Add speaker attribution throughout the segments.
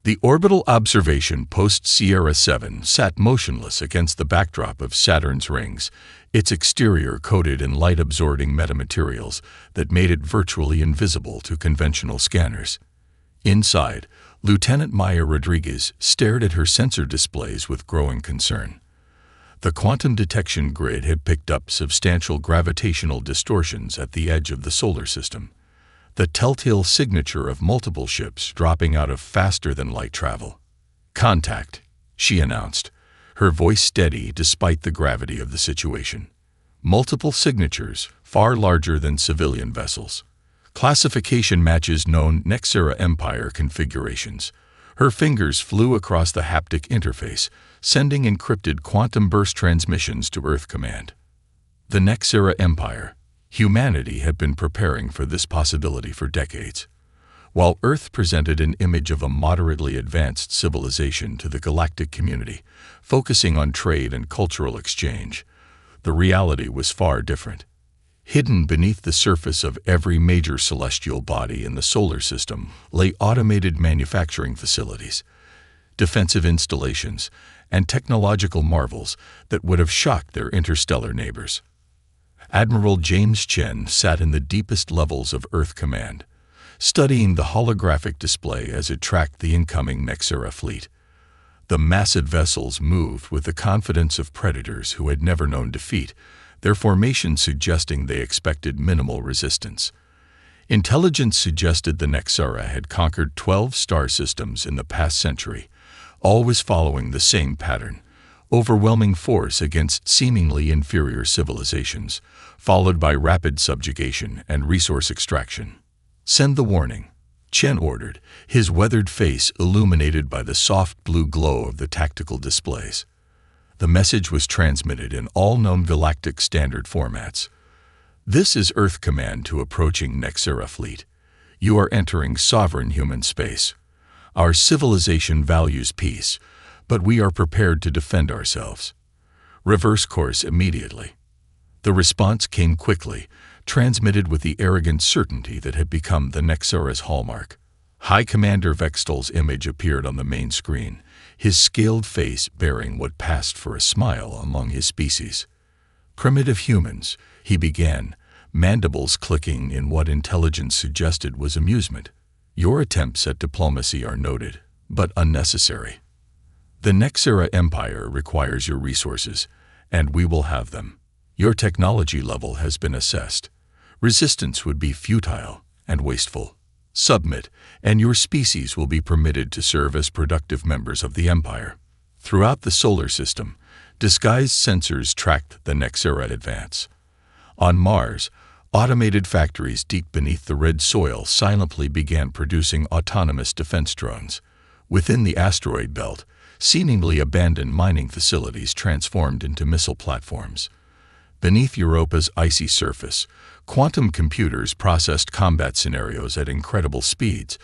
Speaker 1: The orbital observation post Sierra 7 sat motionless against the backdrop of Saturn's rings, its exterior coated in light-absorbing metamaterials that made it virtually invisible to conventional scanners. Inside, Lieutenant Maya Rodriguez stared at her sensor displays with growing concern. The quantum detection grid had picked up substantial gravitational distortions at the edge of the solar system, the telltale signature of multiple ships dropping out of faster-than-light travel. "Contact," she announced, her voice steady despite the gravity of the situation. Multiple signatures, far larger than civilian vessels. Classification matches known Nexera Empire configurations. Her fingers flew across the haptic interface, sending encrypted quantum burst transmissions to Earth Command. The Nexera Empire. Humanity had been preparing for this possibility for decades. While Earth presented an image of a moderately advanced civilization to the galactic community, focusing on trade and cultural exchange, the reality was far different. Hidden beneath the surface of every major celestial body in the solar system lay automated manufacturing facilities, defensive installations, and technological marvels that would have shocked their interstellar neighbors. Admiral James Chen sat in the deepest levels of Earth Command, studying the holographic display as it tracked the incoming Nexera fleet. The massive vessels moved with the confidence of predators who had never known defeat, their formation suggesting they expected minimal resistance. Intelligence suggested the Nexera had conquered 12 star systems in the past century, always following the same pattern: overwhelming force against seemingly inferior civilizations, followed by rapid subjugation and resource extraction. "Send the warning," Chen ordered, his weathered face illuminated by the soft blue glow of the tactical displays. The message was transmitted in all known galactic standard formats. "This is Earth Command to approaching Nexera fleet. You are entering sovereign human space. Our civilization values peace, but we are prepared to defend ourselves. Reverse course immediately." The response came quickly, transmitted with the arrogant certainty that had become the Nexera's hallmark. High Commander Vextal's image appeared on the main screen, his scaled face bearing what passed for a smile among his species. "Primitive humans," he began, mandibles clicking in what intelligence suggested was amusement. "Your attempts at diplomacy are noted, but unnecessary. The Nexera Empire requires your resources, and we will have them. Your technology level has been assessed. Resistance would be futile and wasteful. Submit, and your species will be permitted to serve as productive members of the Empire." Throughout the solar system, disguised sensors tracked the Nexera advance. On Mars, automated factories deep beneath the red soil silently began producing autonomous defense drones. Within the asteroid belt, seemingly abandoned mining facilities transformed into missile platforms. Beneath Europa's icy surface, quantum computers processed combat scenarios at incredible speeds,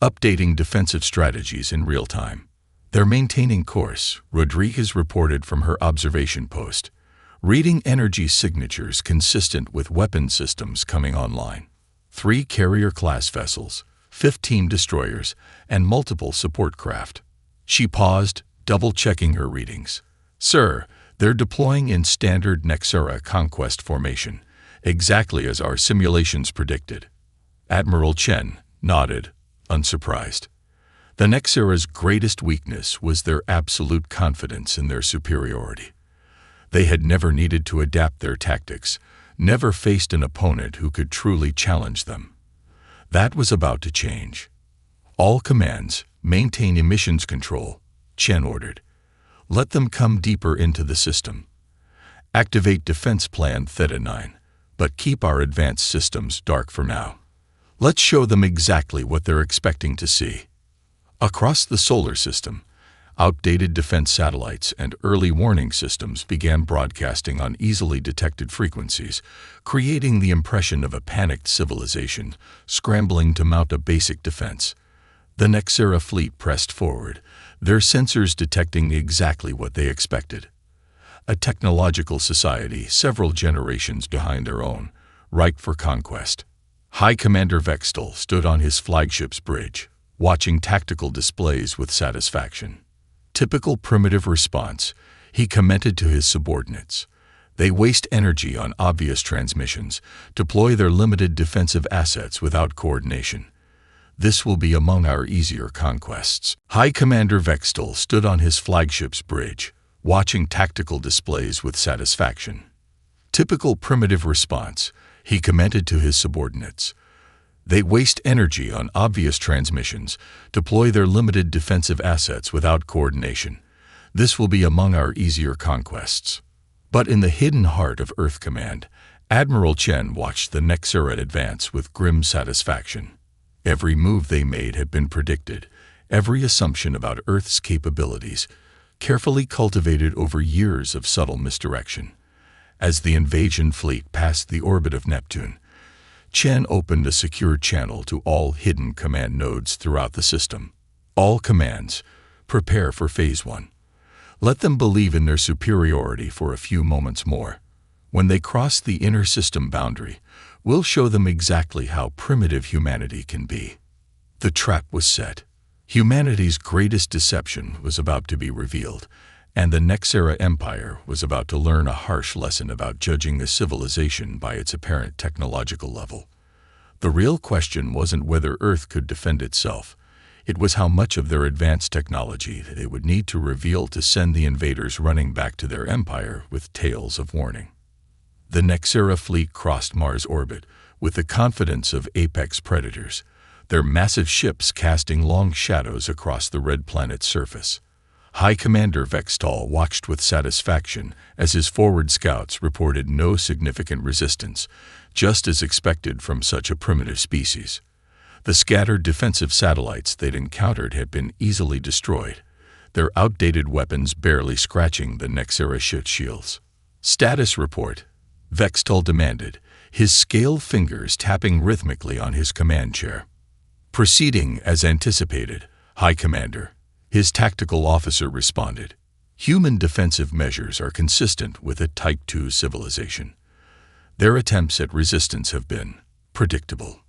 Speaker 1: updating defensive strategies in real time. "They're maintaining course," Rodriguez reported from her observation post, reading energy signatures consistent with weapon systems coming online. 3 carrier-class vessels, 15 destroyers, and multiple support craft. She paused, double-checking her readings. "Sir, they're deploying in standard Nexera conquest formation, exactly as our simulations predicted." Admiral Chen nodded, unsurprised. The Nexera's greatest weakness was their absolute confidence in their superiority. They had never needed to adapt their tactics, never faced an opponent who could truly challenge them. That was about to change. "All commands, maintain emissions control," Chen ordered. "Let them come deeper into the system. Activate Defense Plan Theta 9, but keep our advanced systems dark for now. Let's show them exactly what they're expecting to see." Across the solar system, outdated defense satellites and early warning systems began broadcasting on easily detected frequencies, creating the impression of a panicked civilization scrambling to mount a basic defense. The Nexera fleet pressed forward, their sensors detecting exactly what they expected. A technological society several generations behind their own, ripe for conquest. High Commander Vextal stood on his flagship's bridge, watching tactical displays with satisfaction. Typical primitive response, he commented to his subordinates. They waste energy on obvious transmissions, deploy their limited defensive assets without coordination. This will be among our easier conquests. High Commander Vextal stood on his flagship's bridge, watching tactical displays with satisfaction. Typical primitive response, he commented to his subordinates. They waste energy on obvious transmissions, deploy their limited defensive assets without coordination. This will be among our easier conquests. But in the hidden heart of Earth Command, Admiral Chen watched the Nexera advance with grim satisfaction. Every move they made had been predicted, every assumption about Earth's capabilities, carefully cultivated over years of subtle misdirection. As the invasion fleet passed the orbit of Neptune, Chen opened a secure channel to all hidden command nodes throughout the system. All commands, prepare for Phase 1. Let them believe in their superiority for a few moments more. When they cross the inner system boundary, we'll show them exactly how primitive humanity can be. The trap was set. Humanity's greatest deception was about to be revealed, and the Nexera Empire was about to learn a harsh lesson about judging a civilization by its apparent technological level. The real question wasn't whether Earth could defend itself. It was how much of their advanced technology they would need to reveal to send the invaders running back to their empire with tales of warning. The Nexera fleet crossed Mars' orbit with the confidence of apex predators, their massive ships casting long shadows across the red planet's surface. High Commander Vextal watched with satisfaction as his forward scouts reported no significant resistance, just as expected from such a primitive species. The scattered defensive satellites they'd encountered had been easily destroyed, their outdated weapons barely scratching the Nexera ship shields. Status report, Vextal demanded, his scaled fingers tapping rhythmically on his command chair. Proceeding as anticipated, High Commander, his tactical officer responded. Human defensive measures are consistent with a Type II civilization. Their attempts at resistance have been predictable.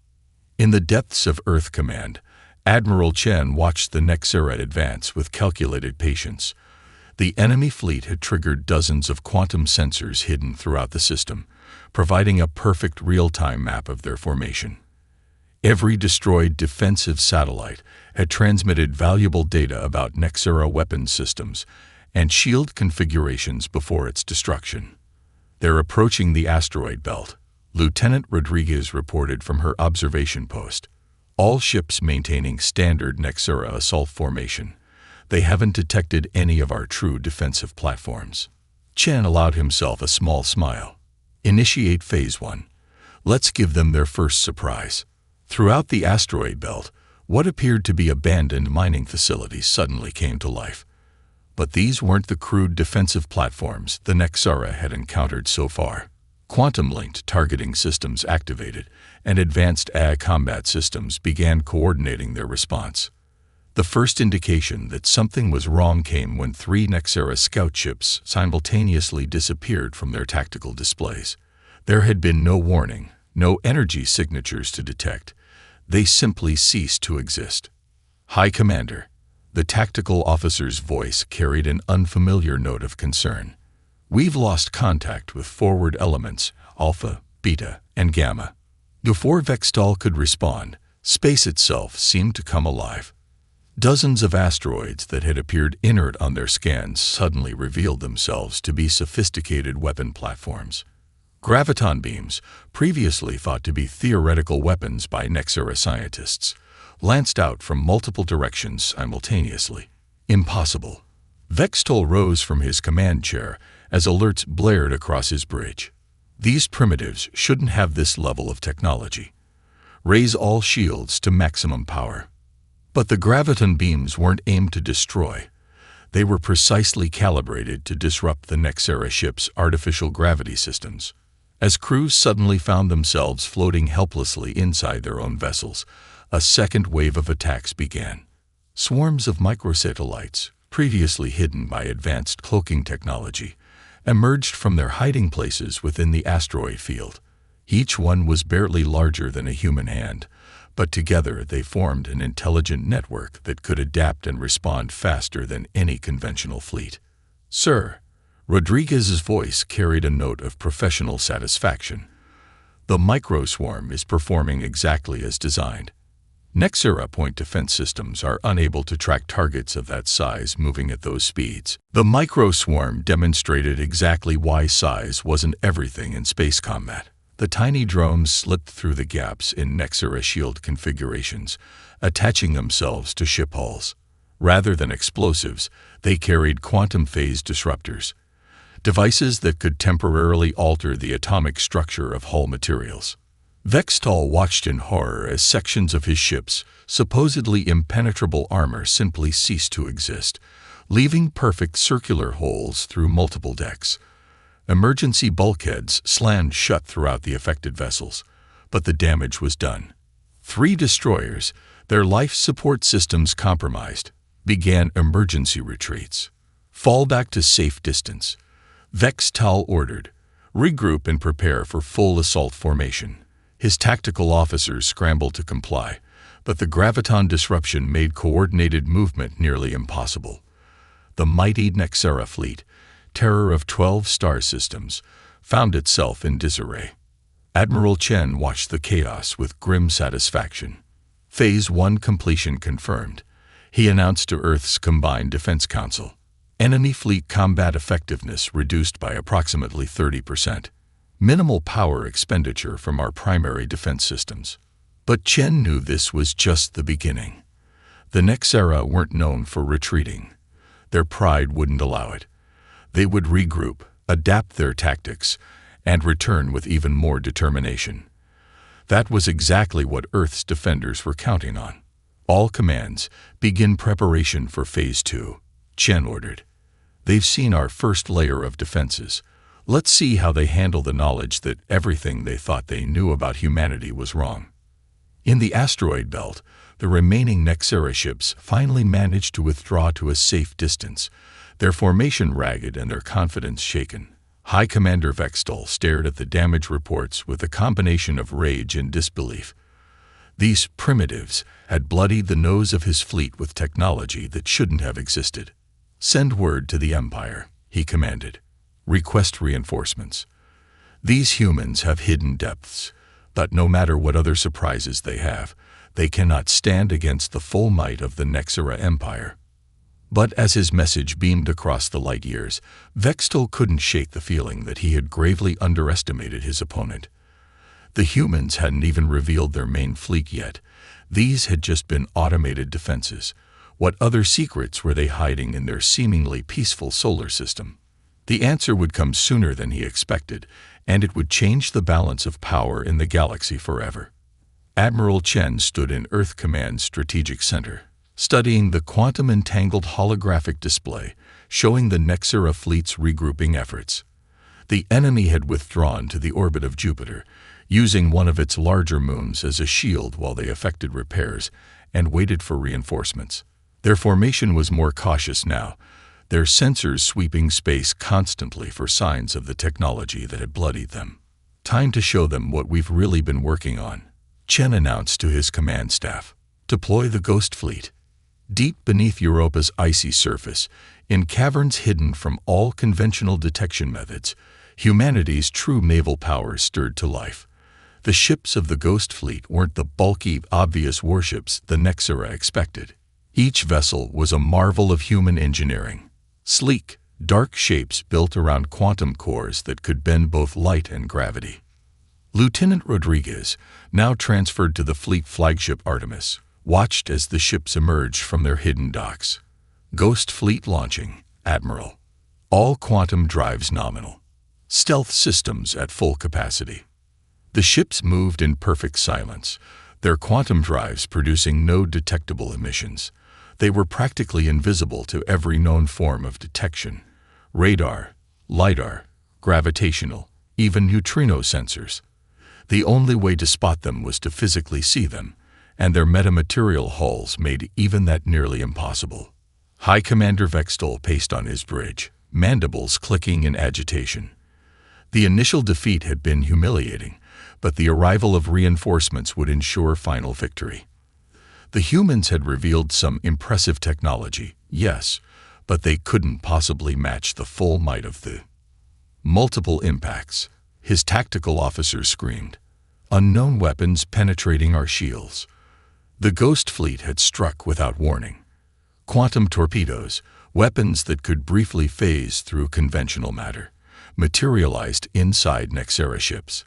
Speaker 1: In the depths of Earth Command, Admiral Chen watched the Nexera advance with calculated patience. The enemy fleet had triggered dozens of quantum sensors hidden throughout the system, providing a perfect real-time map of their formation. Every destroyed defensive satellite had transmitted valuable data about Nexera weapons systems and shield configurations before its destruction. They're approaching the asteroid belt, Lieutenant Rodriguez reported from her observation post. All ships maintaining standard Nexera assault formation. They haven't detected any of our true defensive platforms. Chen allowed himself a small smile. Initiate Phase 1. Let's give them their first surprise. Throughout the asteroid belt, what appeared to be abandoned mining facilities suddenly came to life. But these weren't the crude defensive platforms the Nexera had encountered so far. Quantum-linked targeting systems activated, and advanced AI combat systems began coordinating their response. The first indication that something was wrong came when 3 Nexera scout ships simultaneously disappeared from their tactical displays. There had been no warning, no energy signatures to detect. They simply ceased to exist. High Commander, the tactical officer's voice carried an unfamiliar note of concern. We've lost contact with forward elements, Alpha, Beta, and Gamma. Before Vextal could respond, space itself seemed to come alive. Dozens of asteroids that had appeared inert on their scans suddenly revealed themselves to be sophisticated weapon platforms. Graviton beams, previously thought to be theoretical weapons by Nexera scientists, lanced out from multiple directions simultaneously. Impossible. Vextal rose from his command chair as alerts blared across his bridge. These primitives shouldn't have this level of technology. Raise all shields to maximum power. But the graviton beams weren't aimed to destroy. They were precisely calibrated to disrupt the Nexera ship's artificial gravity systems. As crews suddenly found themselves floating helplessly inside their own vessels, a second wave of attacks began. Swarms of microsatellites, previously hidden by advanced cloaking technology, emerged from their hiding places within the asteroid field. Each one was barely larger than a human hand, but together they formed an intelligent network that could adapt and respond faster than any conventional fleet. "Sir," Rodriguez's voice carried a note of professional satisfaction. "The microswarm is performing exactly as designed. Nexera point defense systems are unable to track targets of that size moving at those speeds." The microswarm demonstrated exactly why size wasn't everything in space combat. The tiny drones slipped through the gaps in Nexera shield configurations, attaching themselves to ship hulls. Rather than explosives, they carried quantum phase disruptors, devices that could temporarily alter the atomic structure of hull materials. Vextol watched in horror as sections of his ship's supposedly impenetrable armor simply ceased to exist, leaving perfect circular holes through multiple decks. Emergency bulkheads slammed shut throughout the affected vessels, but the damage was done. 3 destroyers, their life support systems compromised, began emergency retreats. "Fall back to safe distance," Vextol ordered. "Regroup and prepare for full assault formation." His tactical officers scrambled to comply, but the graviton disruption made coordinated movement nearly impossible. The mighty Nexera fleet, terror of 12 star systems, found itself in disarray. Admiral Chen watched the chaos with grim satisfaction. Phase 1 completion confirmed, he announced to Earth's Combined Defense Council. Enemy fleet combat effectiveness reduced by approximately 30%. Minimal power expenditure from our primary defense systems. But Chen knew this was just the beginning. The Nexera weren't known for retreating. Their pride wouldn't allow it. They would regroup, adapt their tactics, and return with even more determination. That was exactly what Earth's defenders were counting on. "All commands, begin preparation for Phase 2, Chen ordered. "They've seen our first layer of defenses. Let's see how they handle the knowledge that everything they thought they knew about humanity was wrong." In the asteroid belt, the remaining Nexera ships finally managed to withdraw to a safe distance, their formation ragged and their confidence shaken. High Commander Vextol stared at the damage reports with a combination of rage and disbelief. These primitives had bloodied the nose of his fleet with technology that shouldn't have existed. "Send word to the Empire," he commanded. "Request reinforcements. These humans have hidden depths, but no matter what other surprises they have, they cannot stand against the full might of the Nexera Empire." But as his message beamed across the light years, Vextol couldn't shake the feeling that he had gravely underestimated his opponent. The humans hadn't even revealed their main fleet yet. These had just been automated defenses. What other secrets were they hiding in their seemingly peaceful solar system? The answer would come sooner than he expected, and it would change the balance of power in the galaxy forever. Admiral Chen stood in Earth Command's strategic center, studying the quantum-entangled holographic display showing the Nexera fleet's regrouping efforts. The enemy had withdrawn to the orbit of Jupiter, using one of its larger moons as a shield while they effected repairs and waited for reinforcements. Their formation was more cautious now, their sensors sweeping space constantly for signs of the technology that had bloodied them. "Time to show them what we've really been working on," Chen announced to his command staff. "Deploy the Ghost Fleet." Deep beneath Europa's icy surface, in caverns hidden from all conventional detection methods, humanity's true naval powers stirred to life. The ships of the Ghost Fleet weren't the bulky, obvious warships the Nexera expected. Each vessel was a marvel of human engineering. Sleek, dark shapes built around quantum cores that could bend both light and gravity. Lieutenant Rodriguez, now transferred to the fleet flagship Artemis, watched as the ships emerged from their hidden docks. "Ghost Fleet launching, Admiral. All quantum drives nominal. Stealth systems at full capacity." The ships moved in perfect silence, their quantum drives producing no detectable emissions. They were practically invisible to every known form of detection: radar, lidar, gravitational, even neutrino sensors. The only way to spot them was to physically see them, and their metamaterial hulls made even that nearly impossible. High Commander Vextol paced on his bridge, mandibles clicking in agitation. The initial defeat had been humiliating, but the arrival of reinforcements would ensure final victory. The humans had revealed some impressive technology, yes, but they couldn't possibly match the full might of the multiple impacts. His tactical officer screamed. Unknown weapons penetrating our shields. The Ghost Fleet had struck without warning. Quantum torpedoes, weapons that could briefly phase through conventional matter, materialized inside Nexera ships,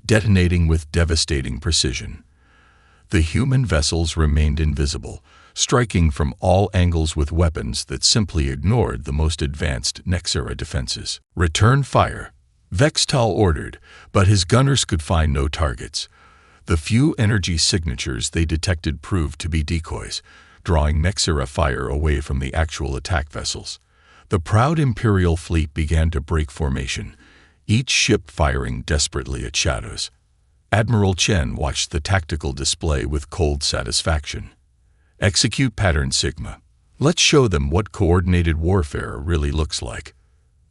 Speaker 1: detonating with devastating precision. The human vessels remained invisible, striking from all angles with weapons that simply ignored the most advanced Nexera defenses. Return fire, Vextal ordered, but his gunners could find no targets. The few energy signatures they detected proved to be decoys, drawing Nexera fire away from the actual attack vessels. The proud Imperial fleet began to break formation, each ship firing desperately at shadows. Admiral Chen watched the tactical display with cold satisfaction. Execute Pattern Sigma. Let's show them what coordinated warfare really looks like.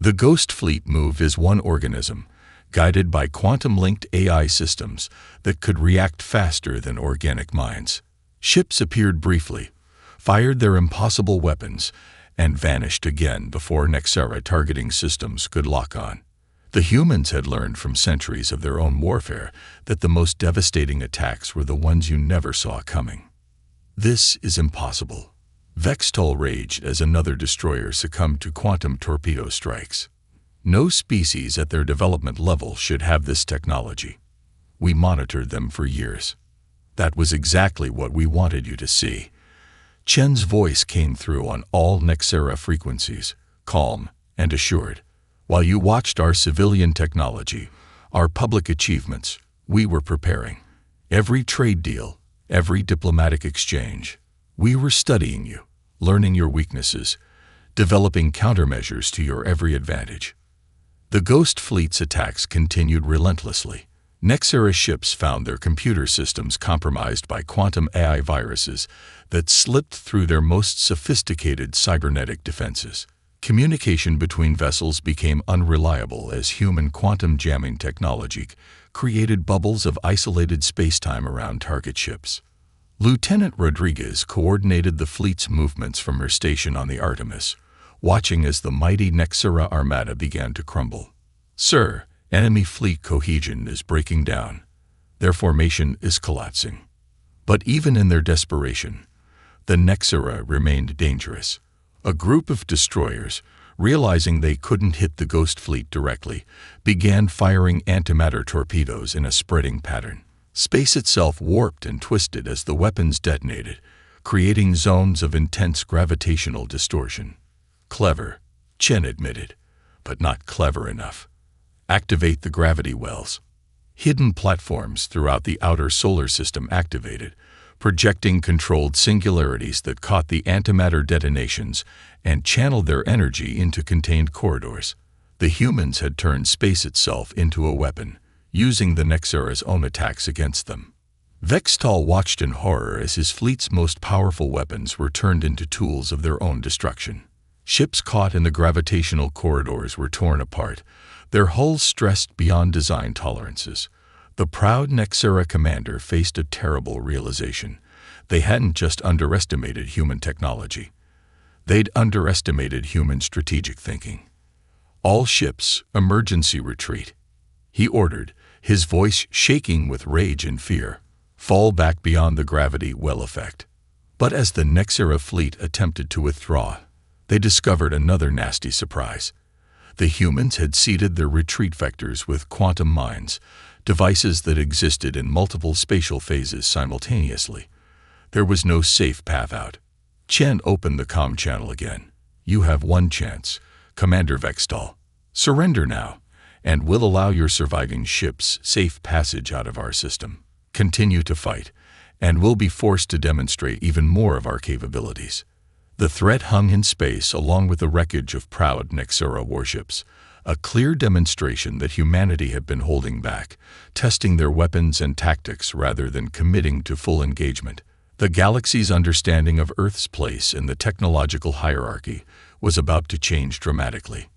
Speaker 1: The Ghost Fleet moved as one organism, guided by quantum-linked AI systems that could react faster than organic minds. Ships appeared briefly, fired their impossible weapons, and vanished again before Nexera targeting systems could lock on. The humans had learned from centuries of their own warfare that the most devastating attacks were the ones you never saw coming. This is impossible. Vextal raged as another destroyer succumbed to quantum torpedo strikes. No species at their development level should have this technology. We monitored them for years. That was exactly what we wanted you to see. Chen's voice came through on all Nexera frequencies, calm and assured. While you watched our civilian technology, our public achievements, we were preparing. Every trade deal, every diplomatic exchange. We were studying you, learning your weaknesses, developing countermeasures to your every advantage. The Ghost Fleet's attacks continued relentlessly. Nexera ships found their computer systems compromised by quantum AI viruses that slipped through their most sophisticated cybernetic defenses. Communication between vessels became unreliable as human quantum jamming technology created bubbles of isolated spacetime around target ships. Lieutenant Rodriguez coordinated the fleet's movements from her station on the Artemis, watching as the mighty Nexera Armada began to crumble. Sir, enemy fleet cohesion is breaking down. Their formation is collapsing. But even in their desperation, the Nexera remained dangerous. A group of destroyers, realizing they couldn't hit the Ghost Fleet directly, began firing antimatter torpedoes in a spreading pattern. Space itself warped and twisted as the weapons detonated, creating zones of intense gravitational distortion. Clever, Chen admitted, but not clever enough. Activate the gravity wells. Hidden platforms throughout the outer solar system activated, projecting controlled singularities that caught the antimatter detonations and channeled their energy into contained corridors. The humans had turned space itself into a weapon, using the Nexera's own attacks against them. Vextal watched in horror as his fleet's most powerful weapons were turned into tools of their own destruction. Ships caught in the gravitational corridors were torn apart, their hulls stressed beyond design tolerances. The proud Nexera commander faced a terrible realization. They hadn't just underestimated human technology. They'd underestimated human strategic thinking. All ships, emergency retreat. He ordered, his voice shaking with rage and fear. Fall back beyond the gravity well effect. But as the Nexera fleet attempted to withdraw, they discovered another nasty surprise. The humans had seeded their retreat vectors with quantum mines, devices that existed in multiple spatial phases simultaneously. There was no safe path out. Chen opened the comm channel again. You have one chance, Commander Vextal. Surrender now, and we'll allow your surviving ships safe passage out of our system. Continue to fight, and we'll be forced to demonstrate even more of our capabilities. The threat hung in space along with the wreckage of proud Nexera warships, a clear demonstration that humanity had been holding back, testing their weapons and tactics rather than committing to full engagement. The galaxy's understanding of Earth's place in the technological hierarchy was about to change dramatically.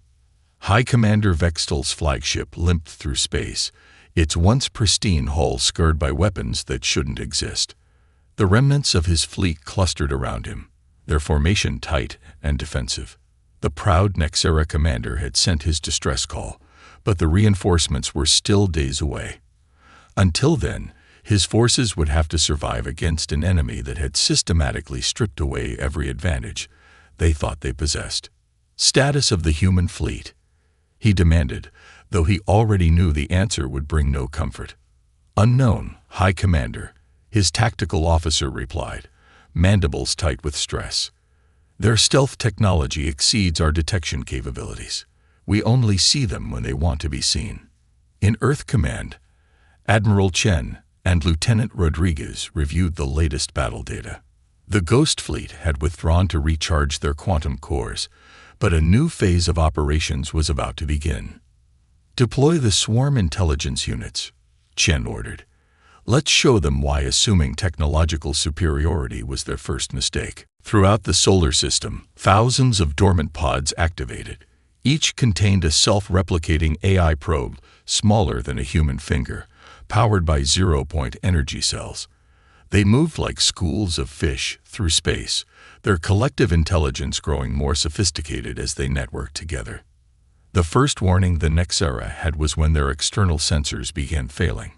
Speaker 1: High Commander Vextal's flagship limped through space, its once pristine hull scarred by weapons that shouldn't exist. The remnants of his fleet clustered around him, their formation tight and defensive. The proud Nexera commander had sent his distress call, but the reinforcements were still days away. Until then, his forces would have to survive against an enemy that had systematically stripped away every advantage they thought they possessed. Status of the human fleet, he demanded, though he already knew the answer would bring no comfort. Unknown, High Commander, his tactical officer replied, mandibles tight with stress. Their stealth technology exceeds our detection capabilities. We only see them when they want to be seen. In Earth Command, Admiral Chen and Lieutenant Rodriguez reviewed the latest battle data. The Ghost Fleet had withdrawn to recharge their quantum cores, but a new phase of operations was about to begin. Deploy the swarm intelligence units, Chen ordered. Let's show them why assuming technological superiority was their first mistake. Throughout the solar system, thousands of dormant pods activated. Each contained a self-replicating AI probe smaller than a human finger, powered by zero-point energy cells. They moved like schools of fish through space, their collective intelligence growing more sophisticated as they networked together. The first warning the Nexera had was when their external sensors began failing.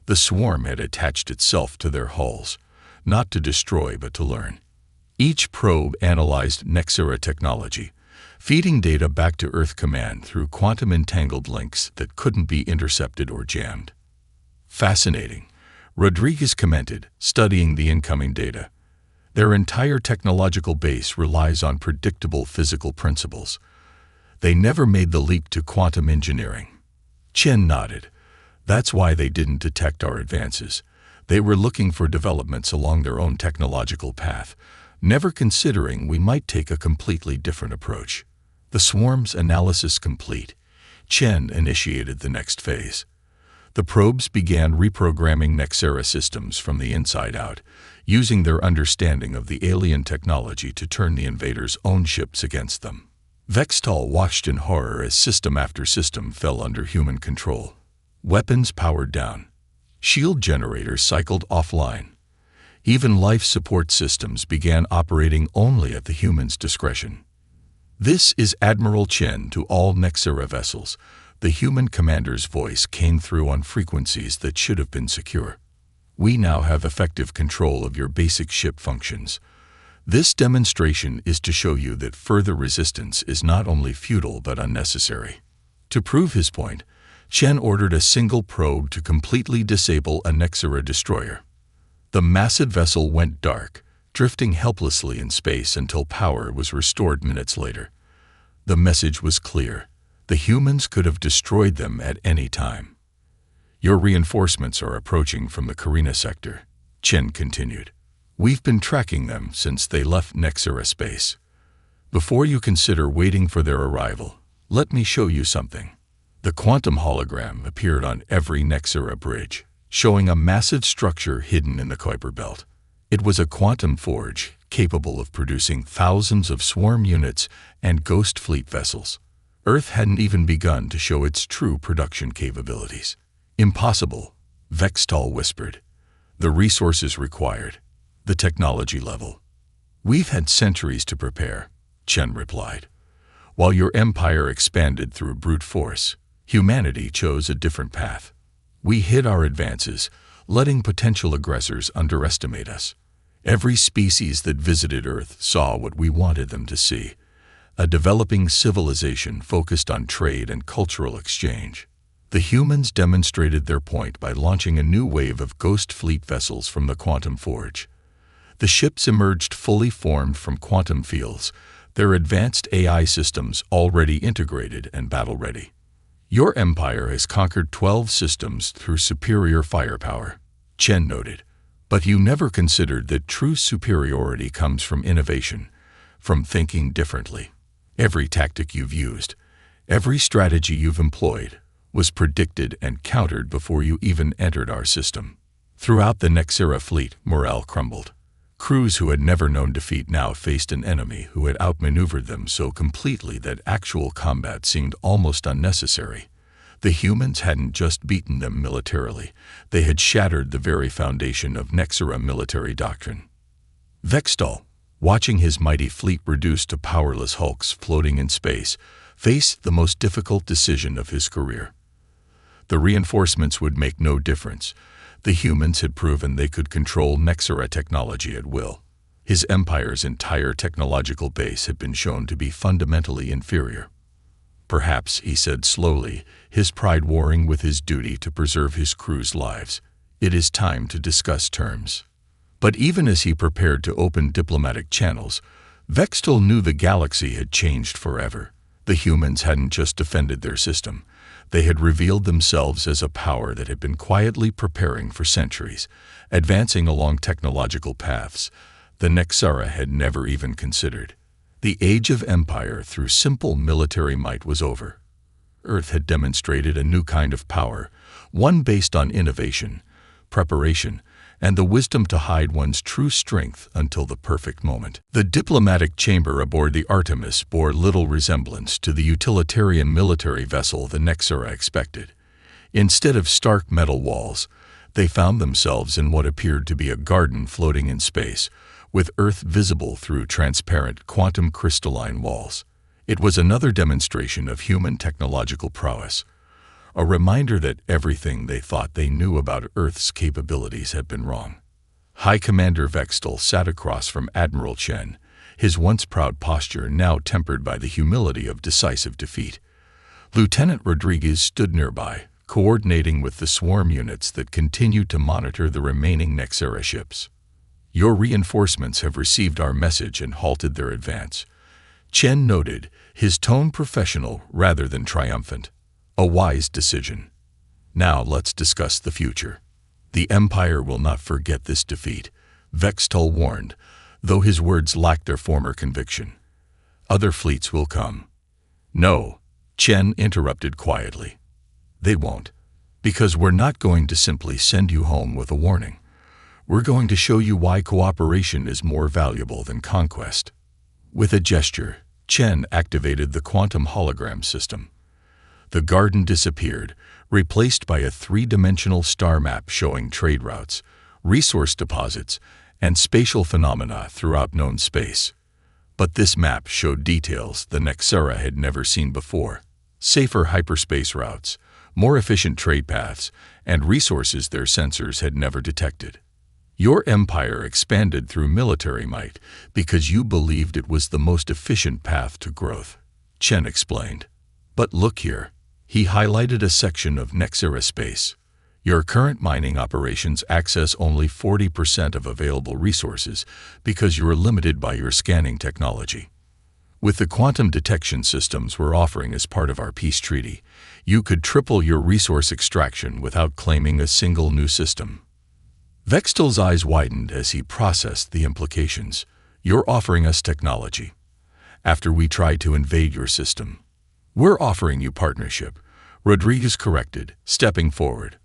Speaker 1: The swarm had attached itself to their hulls, not to destroy but to learn. Each probe analyzed Nexera technology, feeding data back to Earth Command through quantum-entangled links that couldn't be intercepted or jammed. Fascinating, Rodriguez commented, studying the incoming data. Their entire technological base relies on predictable physical principles. They never made the leap to quantum engineering. Chen nodded. That's why they didn't detect our advances. They were looking for developments along their own technological path, never considering we might take a completely different approach. The swarm's analysis complete, Chen initiated the next phase. The probes began reprogramming Nexera systems from the inside out, using their understanding of the alien technology to turn the invaders' own ships against them. Vextal watched in horror as system after system fell under human control. Weapons powered down. Shield generators cycled offline. Even life support systems began operating only at the human's discretion. This is Admiral Chen to all Nexera vessels. The human commander's voice came through on frequencies that should have been secure. We now have effective control of your basic ship functions. This demonstration is to show you that further resistance is not only futile but unnecessary. To prove his point, Chen ordered a single probe to completely disable a Nexera destroyer. The massive vessel went dark, drifting helplessly in space until power was restored minutes later. The message was clear. The humans could have destroyed them at any time. Your reinforcements are approaching from the Carina sector, Chen continued. We've been tracking them since they left Nexera space. Before you consider waiting for their arrival, let me show you something. The quantum hologram appeared on every Nexera bridge, showing a massive structure hidden in the Kuiper belt. It was a quantum forge capable of producing thousands of swarm units and ghost fleet vessels. Earth hadn't even begun to show its true production capabilities. Impossible, Vextal whispered. The resources required, the technology level. We've had centuries to prepare, Chen replied. While your empire expanded through brute force, humanity chose a different path. We hid our advances, letting potential aggressors underestimate us. Every species that visited Earth saw what we wanted them to see. A developing civilization focused on trade and cultural exchange. The humans demonstrated their point by launching a new wave of ghost fleet vessels from the quantum forge. The ships emerged fully formed from quantum fields, their advanced AI systems already integrated and battle-ready. Your empire has conquered 12 systems through superior firepower, Chen noted. But you never considered that true superiority comes from innovation, from thinking differently. Every tactic you've used, every strategy you've employed, was predicted and countered before you even entered our system. Throughout the Nexera fleet, morale crumbled. Crews who had never known defeat now faced an enemy who had outmaneuvered them so completely that actual combat seemed almost unnecessary. The humans hadn't just beaten them militarily, they had shattered the very foundation of Nexera military doctrine. Vextal, watching his mighty fleet reduced to powerless hulks floating in space, faced the most difficult decision of his career. The reinforcements would make no difference. The humans had proven they could control Nexera technology at will. His empire's entire technological base had been shown to be fundamentally inferior. Perhaps, he said slowly, his pride warring with his duty to preserve his crew's lives, it is time to discuss terms. But even as he prepared to open diplomatic channels, Vextal knew the galaxy had changed forever. The humans hadn't just defended their system. They had revealed themselves as a power that had been quietly preparing for centuries, advancing along technological paths the Nexera had never even considered. The age of empire through simple military might was over. Earth had demonstrated a new kind of power, one based on innovation, preparation, and the wisdom to hide one's true strength until the perfect moment. The diplomatic chamber aboard the Artemis bore little resemblance to the utilitarian military vessel the Nexera expected. Instead of stark metal walls, they found themselves in what appeared to be a garden floating in space, with Earth visible through transparent quantum crystalline walls. It was another demonstration of human technological prowess, a reminder that everything they thought they knew about Earth's capabilities had been wrong. High Commander Vextal sat across from Admiral Chen, his once proud posture now tempered by the humility of decisive defeat. Lieutenant Rodriguez stood nearby, coordinating with the swarm units that continued to monitor the remaining Nexera ships. "Your reinforcements have received our message and halted their advance," Chen noted, his tone professional rather than triumphant. "A wise decision. Now let's discuss the future. The Empire will not forget this defeat," Vextal warned, though his words lacked their former conviction. "Other fleets will come." "No," Chen interrupted quietly. "They won't, because we're not going to simply send you home with a warning. We're going to show you why cooperation is more valuable than conquest." With a gesture, Chen activated the quantum hologram system. The garden disappeared, replaced by a three-dimensional star map showing trade routes, resource deposits, and spatial phenomena throughout known space. But this map showed details the Nexera had never seen before: safer hyperspace routes, more efficient trade paths, and resources their sensors had never detected. "Your empire expanded through military might because you believed it was the most efficient path to growth," Chen explained. "But look here." He highlighted a section of Nexera space. "Your current mining operations access only 40% of available resources because you are limited by your scanning technology. With the quantum detection systems we're offering as part of our peace treaty, you could triple your resource extraction without claiming a single new system." Vextal's eyes widened as he processed the implications. "You're offering us technology after we tried to invade your system." "We're offering you partnership," Rodriguez corrected, stepping forward.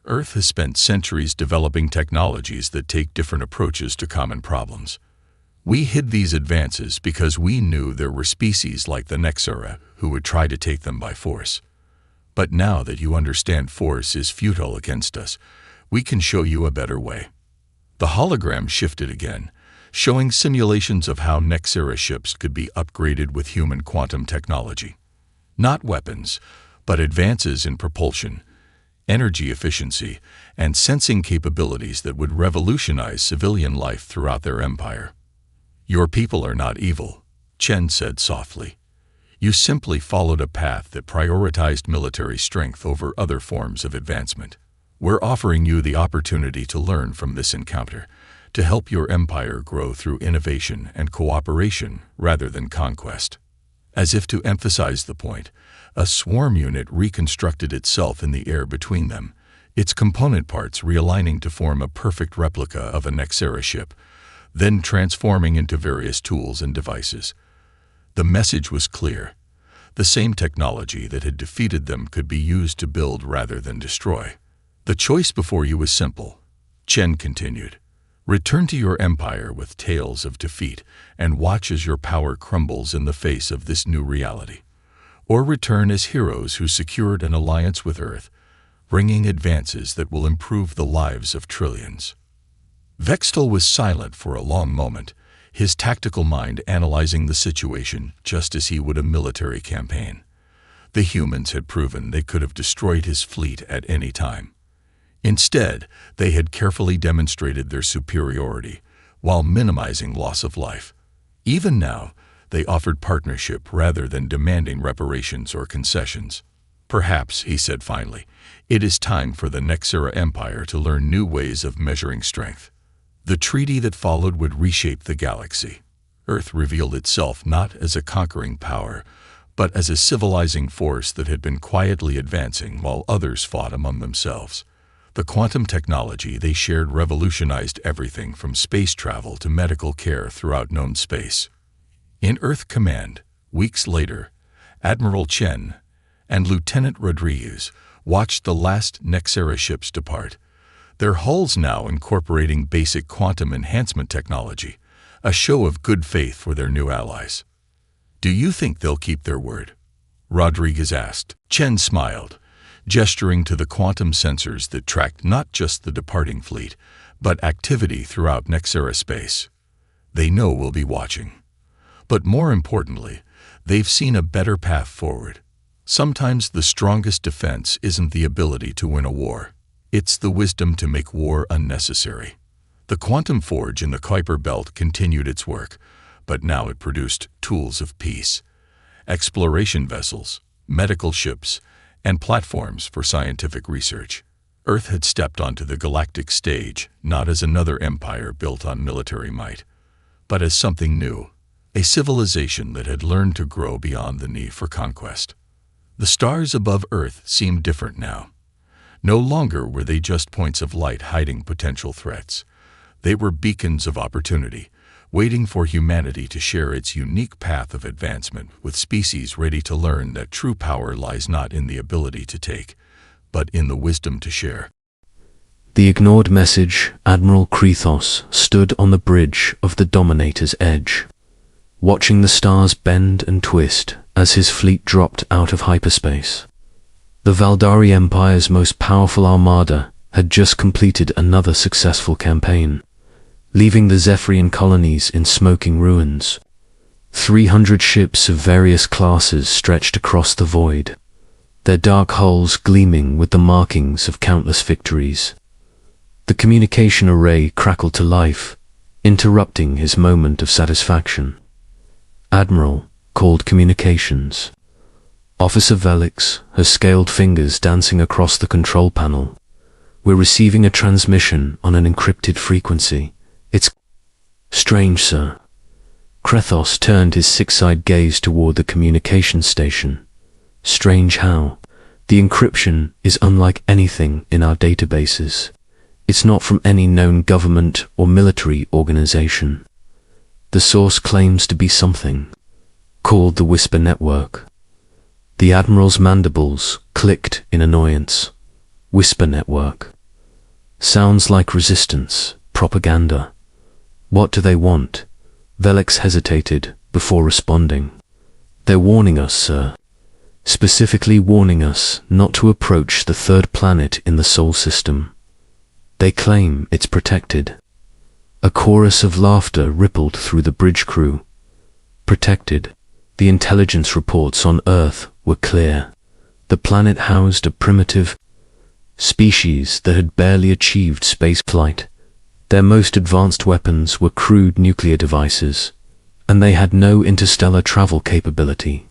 Speaker 1: "Earth has spent centuries developing technologies that take different approaches to common problems. We hid these advances because we knew there were species like the Nexera who would try to take them by force. But now that you understand force is futile against us, we can show you a better way." The hologram shifted again, showing simulations of how Nexera ships could be upgraded with human quantum technology. Not weapons, but advances in propulsion, energy efficiency, and sensing capabilities that would revolutionize civilian life throughout their empire. "Your people are not evil," Chen said softly. "You simply followed a path that prioritized military strength over other forms of advancement. We're offering you the opportunity to learn from this encounter, to help your empire grow through innovation and cooperation rather than conquest." As if to emphasize the point, a swarm unit reconstructed itself in the air between them, its component parts realigning to form a perfect replica of a Nexera ship, then transforming into various tools and devices. The message was clear. The same technology that had defeated them could be used to build rather than destroy. "The choice before you was simple," Chen continued. "Return to your empire with tales of defeat and watch as your power crumbles in the face of this new reality. or return as heroes who secured an alliance with Earth, bringing advances that will improve the lives of trillions. Vextal was silent for a long moment, his tactical mind analyzing the situation just as he would a military campaign. The humans had proven they could have destroyed his fleet at any time. Instead, they had carefully demonstrated their superiority, while minimizing loss of life. Even now, they offered partnership rather than demanding reparations or concessions. Perhaps, he said finally, it is time for the Nexera Empire to learn new ways of measuring strength. The treaty that followed would reshape the galaxy. Earth revealed itself not as a conquering power, but as a civilizing force that had been quietly advancing while others fought among themselves. The quantum technology they shared revolutionized everything from space travel to medical care throughout known space. In Earth Command, weeks later, Admiral Chen and Lieutenant Rodriguez watched the last Nexera ships depart, their hulls now incorporating basic quantum enhancement technology, a show of good faith for their new allies. "Do you think they'll keep their word?" Rodriguez asked. Chen smiled, gesturing to the quantum sensors that tracked not just the departing fleet, but activity throughout Nexera space. "They know we'll be watching. But more importantly, they've seen a better path forward. Sometimes the strongest defense isn't the ability to win a war. It's the wisdom to make war unnecessary." The quantum forge in the Kuiper Belt continued its work, but now it produced tools of peace, exploration vessels, medical ships, and platforms for scientific research. Earth had stepped onto the galactic stage not as another empire built on military might, but as something new, a civilization that had learned to grow beyond the need for conquest. The stars above Earth seemed different now. No longer were they just points of light hiding potential threats. They were beacons of opportunity, waiting for humanity to share its unique path of advancement with species ready to learn that true power lies not in the ability to take, but in the wisdom to share.
Speaker 2: The ignored message. Admiral Krethos stood on the bridge of the Dominator's edge, watching the stars bend and twist as his fleet dropped out of hyperspace. The Valdari Empire's most powerful armada had just completed another successful campaign, leaving the Zephyrian colonies in smoking ruins. 300 ships of various classes stretched across the void, their dark hulls gleaming with the markings of countless victories. The communication array crackled to life, interrupting his moment of satisfaction. "Admiral," called communications. Officer Velix, her scaled fingers dancing across the control panel. "We're receiving a transmission on an encrypted frequency. It's strange, sir." Krethos turned his six-eyed gaze toward the communication station. "Strange how? The encryption is unlike anything in our databases. It's not from any known government or military organization. The source claims to be something called the Whisper Network." The Admiral's mandibles clicked in annoyance. Whisper Network. Sounds like resistance, propaganda. What do they want? Velix hesitated before responding. "They're warning us, sir. Specifically warning us not to approach the third planet in the Sol system. They claim it's protected." A chorus of laughter rippled through the bridge crew. Protected. The intelligence reports on Earth were clear. The planet housed a primitive species that had barely achieved space flight. Their most advanced weapons were crude nuclear devices, and they had no interstellar travel capability.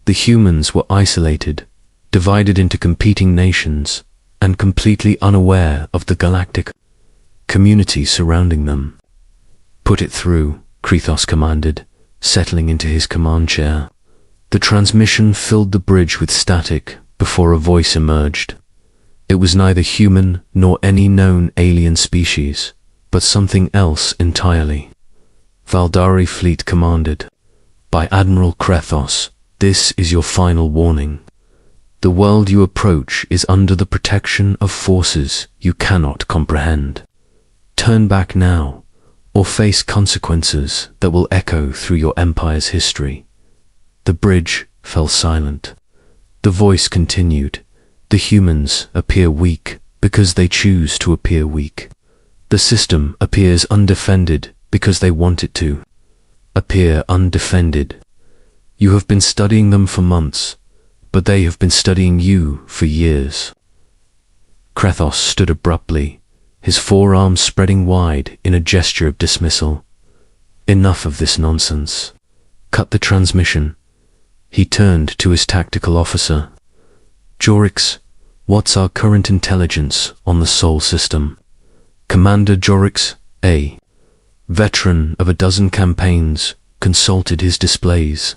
Speaker 2: The humans were isolated, divided into competing nations, and completely unaware of the galactic community surrounding them. "Put it through," Krethos commanded, settling into his command chair. The transmission filled the bridge with static before a voice emerged. It was neither human nor any known alien species, but something else entirely. Valdari Fleet commanded, "By Admiral Krethos, this is your final warning. The world you approach is under the protection of forces you cannot comprehend. Turn back now, or face consequences that will echo through your empire's history." The bridge fell silent. The voice continued. The humans appear weak because they choose to appear weak. The system appears undefended because they want it to appear undefended. You have been studying them for months, but they have been studying you for years. Krethos stood abruptly, his forearms spreading wide in a gesture of dismissal. Enough of this nonsense. Cut the transmission. He turned to his tactical officer. Jorix, what's our current intelligence on the Sol system? Commander Jorix, A, veteran of a dozen campaigns, consulted his displays.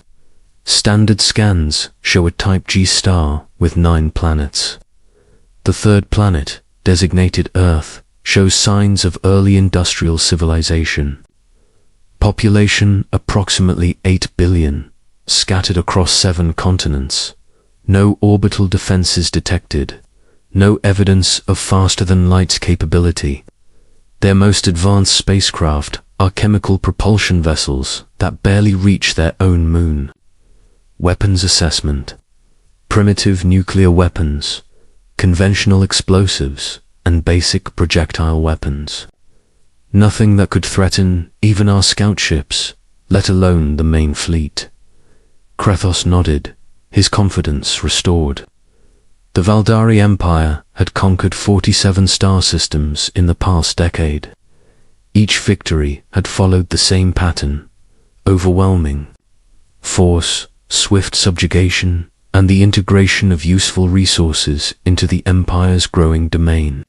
Speaker 2: Standard scans show a Type G star with 9 planets. The third planet, designated Earth, shows signs of early industrial civilization. Population approximately 8 billion, scattered across 7 continents. No orbital defenses detected. No evidence of faster-than-light capability. Their most advanced spacecraft are chemical propulsion vessels that barely reach their own moon. Weapons assessment. Primitive nuclear weapons, conventional explosives, and basic projectile weapons. Nothing that could threaten even our scout ships, let alone the main fleet. Krethos nodded, his confidence restored. The Valdari Empire had conquered 47 star systems in the past decade. Each victory had followed the same pattern: overwhelming force, swift subjugation, and the integration of useful resources into the Empire's growing domain.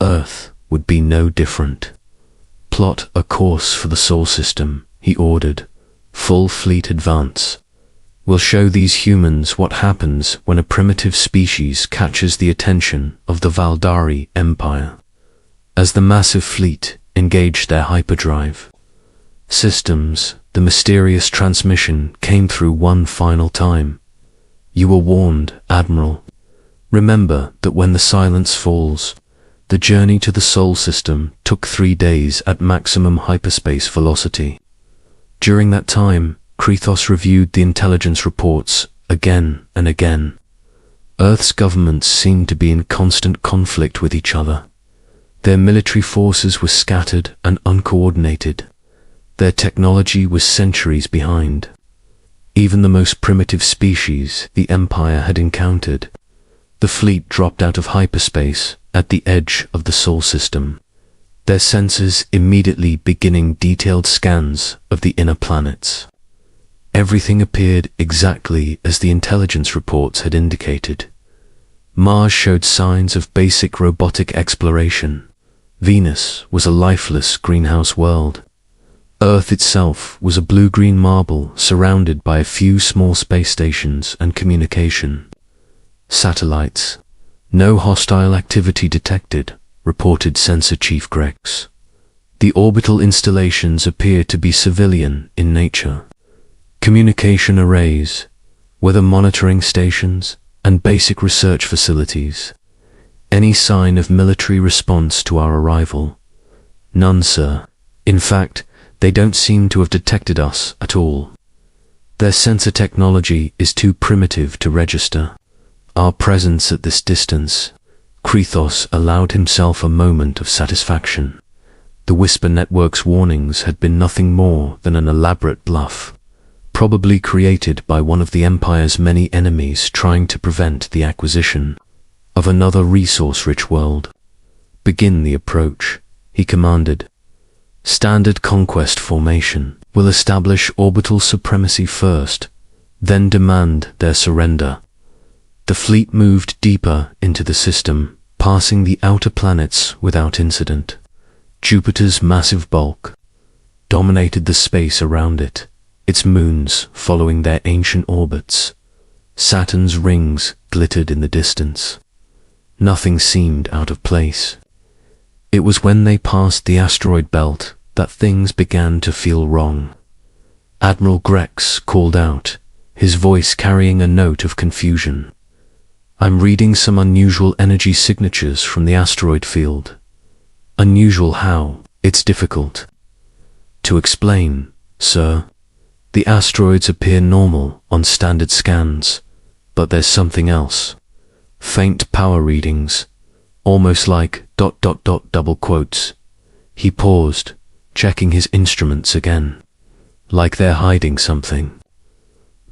Speaker 2: Earth would be no different. Plot a course for the Sol system, he ordered. Full fleet advance. We'll show these humans what happens when a primitive species catches the attention of the Valdari Empire. As the massive fleet engaged their hyperdrive systems, the mysterious transmission came through one final time. You were warned, Admiral. Remember that when the silence falls, the journey to the Sol system took 3 days at maximum hyperspace velocity. During that time, Krethos reviewed the intelligence reports again and again. Earth's governments seemed to be in constant conflict with each other. Their military forces were scattered and uncoordinated. Their technology was centuries behind. Even the most primitive species the Empire had encountered. The fleet dropped out of hyperspace at the edge of the Sol system, their sensors immediately beginning detailed scans of the inner planets. Everything appeared exactly as the intelligence reports had indicated. Mars showed signs of basic robotic exploration. Venus was a lifeless greenhouse world. Earth itself was a blue-green marble surrounded by a few small space stations and communication. Satellites. No hostile activity detected, reported Sensor Chief Grex. The orbital installations appear to be civilian in nature. Communication arrays, weather monitoring stations, and basic research facilities. Any sign of military response to our arrival? None, sir. In fact, they don't seem to have detected us at all. Their sensor technology is too primitive to register. Our presence at this distance. Krethos allowed himself a moment of satisfaction. The Whisper Network's warnings had been nothing more than an elaborate bluff, probably created by one of the Empire's many enemies trying to prevent the acquisition of another resource-rich world. Begin the approach, he commanded. Standard conquest formation will establish orbital supremacy first, then demand their surrender. The fleet moved deeper into the system, passing the outer planets without incident. Jupiter's massive bulk dominated the space around it, its moons following their ancient orbits. Saturn's rings glittered in the distance. Nothing seemed out of place. It was when they passed the asteroid belt that things began to feel wrong. Admiral Grex called out, his voice carrying a note of confusion. I'm reading some unusual energy signatures from the asteroid field. Unusual how? It's difficult to explain, sir. The asteroids appear normal on standard scans, but there's something else. Faint power readings, almost like ... double quotes. He paused, checking his instruments again, like they're hiding something.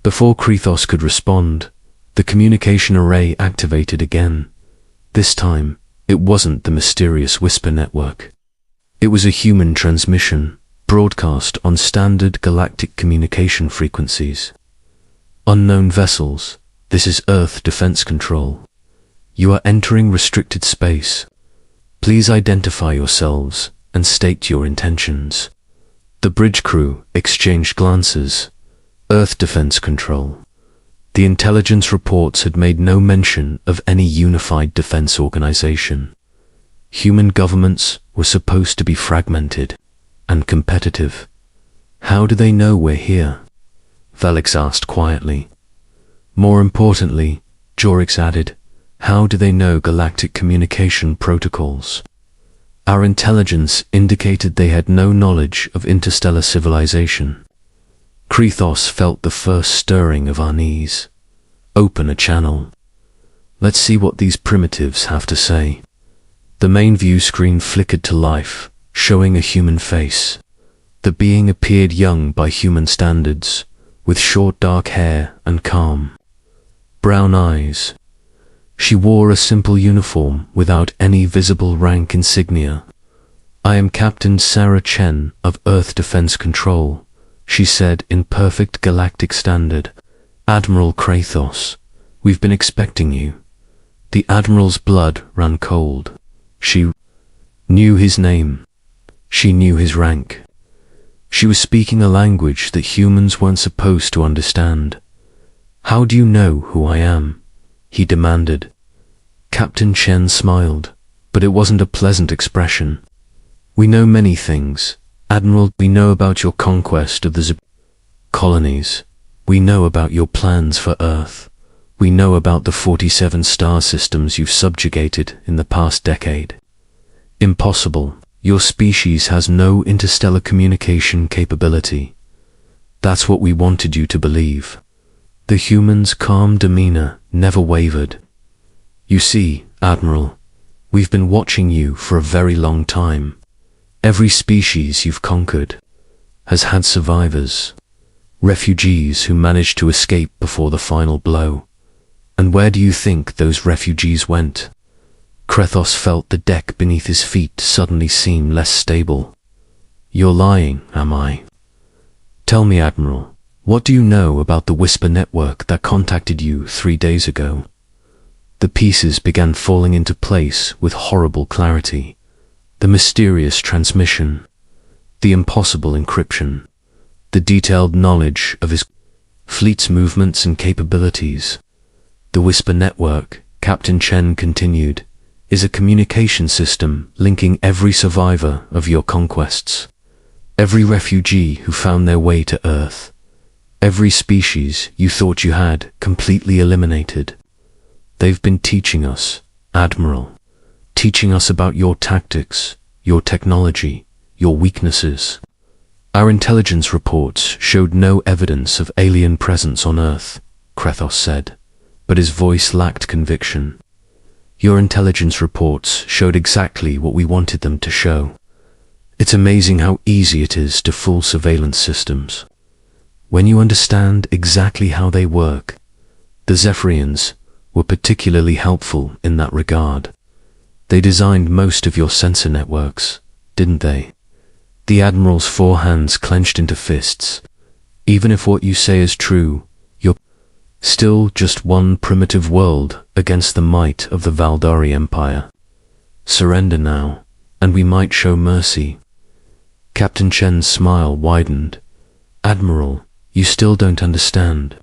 Speaker 2: Before Krithos could respond, the communication array activated again. This time, it wasn't the mysterious whisper network. It was a human transmission, broadcast on standard galactic communication frequencies. Unknown vessels, this is Earth Defense Control. You are entering restricted space. Please identify yourselves and state your intentions. The bridge crew exchanged glances. Earth Defense Control. The intelligence reports had made no mention of any unified defense organization. Human governments were supposed to be fragmented and competitive. How do they know we're here? Velix asked quietly. More importantly, Jorix added, how do they know galactic communication protocols? Our intelligence indicated they had no knowledge of interstellar civilization. Krithos felt the first stirring of unease. Open a channel. Let's see what these primitives have to say. The main view screen flickered to life, showing a human face. The being appeared young by human standards, with short dark hair and calm. Brown eyes. She wore a simple uniform without any visible rank insignia. I am Captain Sarah Chen of Earth Defense Control, she said in perfect galactic standard. Admiral Krithos, we've been expecting you. The Admiral's blood ran cold. She knew his name. She knew his rank. She was speaking a language that humans weren't supposed to understand. How do you know who I am? He demanded. Captain Chen smiled, but it wasn't a pleasant expression. We know many things. Admiral, we know about your conquest of the colonies. We know about your plans for Earth. We know about the 47 star systems you've subjugated in the past decade. Impossible. Your species has no interstellar communication capability. That's what we wanted you to believe. The humans' calm demeanor never wavered. You see, Admiral, we've been watching you for a very long time. Every species you've conquered has had survivors, refugees who managed to escape before the final blow. And where do you think those refugees went? Krithos felt the deck beneath his feet suddenly seem less stable. You're lying, am I? Tell me, Admiral, what do you know about the Whisper network that contacted you 3 days ago? The pieces began falling into place with horrible clarity. The mysterious transmission, the impossible encryption, the detailed knowledge of his fleet's movements and capabilities. The Whisper network, Captain Chen continued, is a communication system linking every survivor of your conquests, every refugee who found their way to Earth, every species you thought you had completely eliminated. They've been teaching us, Admiral, teaching us about your tactics, your technology, your weaknesses. Our intelligence reports showed no evidence of alien presence on Earth, Krithos said, but his voice lacked conviction. Your intelligence reports showed exactly what we wanted them to show. It's amazing how easy it is to fool surveillance systems. When you understand exactly how they work, the Zephyrians were particularly helpful in that regard. They designed most of your sensor networks, didn't they? The Admiral's 4 hands clenched into fists. Even if what you say is true, you're still just one primitive world against the might of the Valdari Empire. Surrender now, and we might show mercy. Captain Chen's smile widened. Admiral, you still don't understand.